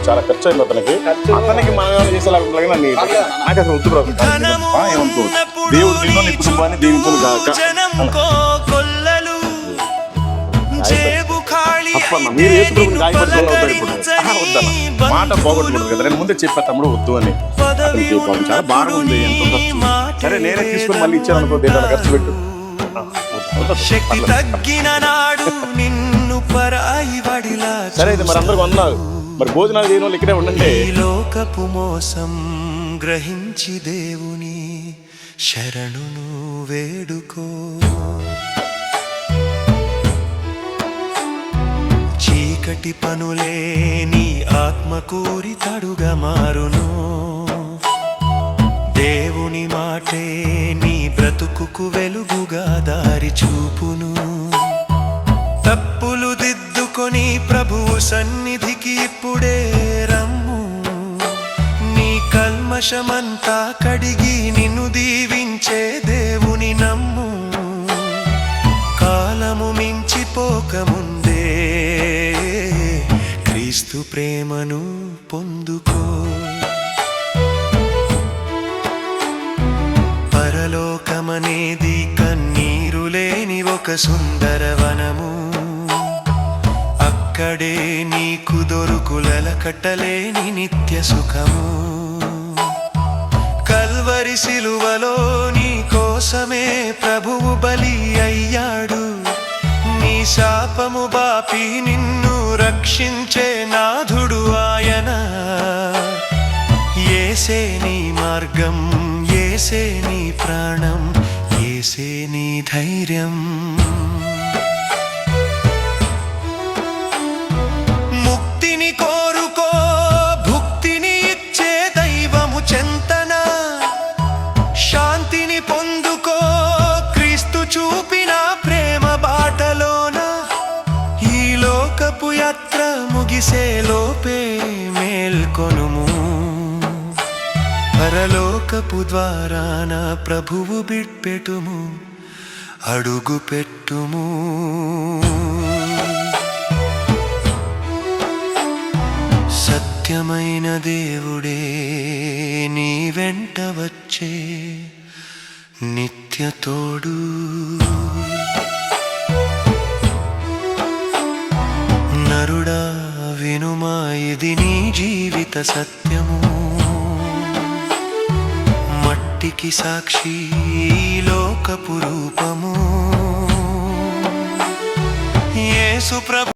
చాలా ఖర్చు అయింది అతనికి మనం ఏమైనా చేసేలాగా నాకు అసలు వద్దు బ్రో. దేవుడు నిన్ను నీ కుటుంబాన్ని దీవించును గాక. అప్పన్న మీరు వేసుకుని గాయపడుతున్నాడు ఇప్పుడు వద్దన్న మాట పోగొట్టుకుంటుంది కదా. నేను ముందే చెప్పా తమ్ముడు వద్దు అని. అతనికి చాలా భారం ఉంది, ఎంతో ఖర్చు. సరే నేనే తీసుకుని మళ్ళీ ఇచ్చాను అనుకో, దేని ఖర్చు పెట్టు. సరే అయితే మరి అందరికి వందనాలు. మరి భోజనాలు చేయని వాళ్ళు ఇక్కడే ఉండండి. లోకపు మోసం గ్రహించి దేవుని శరణును వేడుకో. చీకటి పనులే నీ ఆత్మకూరి తడుగా మారును. దేవుని మాటే నీ బ్రతుకుకు వెలుగుగా దారి చూపును. తప్పులు దిద్దుకొని ప్రభువు సన్నిధికి ఇప్పుడే రమ్ము. నీ కల్మషమంతా కడిగి నిన్ను దీవించే దేవుని నమ్ము. కాలము మించిపోకముందే క్రీస్తు ప్రేమను పొందుకో. పరలోకమనేది కన్నీరు లేని ఒక సుందరవనము. అక్కడే నీకు దొరుకులల కట్టలేని నిత్య సుఖము. కల్వరి సిలువలో నీ కోసమే ప్రభువు బలి అయ్యాడు. నీ శాపము బాపి నిన్ను రక్షించే నాథుడు ఆయన. యేసే నీ మార్గం, యేసే నీ ప్రాణం, యేసే నీ ధైర్యం. ముక్తిని కోరుకో, భుక్తిని ఇచ్చే దైవము చెంతన. శాంతిని పొందుకో క్రీస్తు చూపిన ప్రేమ బాటలోన. ఈ లోకపు యాత్ర ముగిసే లోపే మేల్కొనుము. పరలోకపు ద్వారాన ప్రభువు బిడ్పెటుము, అడుగు పెట్టుము. సత్యమైన దేవుడే నీ వెంట వచ్చే నిత్య తోడు. నరుడా వినుమా, ఇది నీ జీవిత సత్యము. మట్టికి సాక్షి లోకపు రూపము యేసు ప్రభు.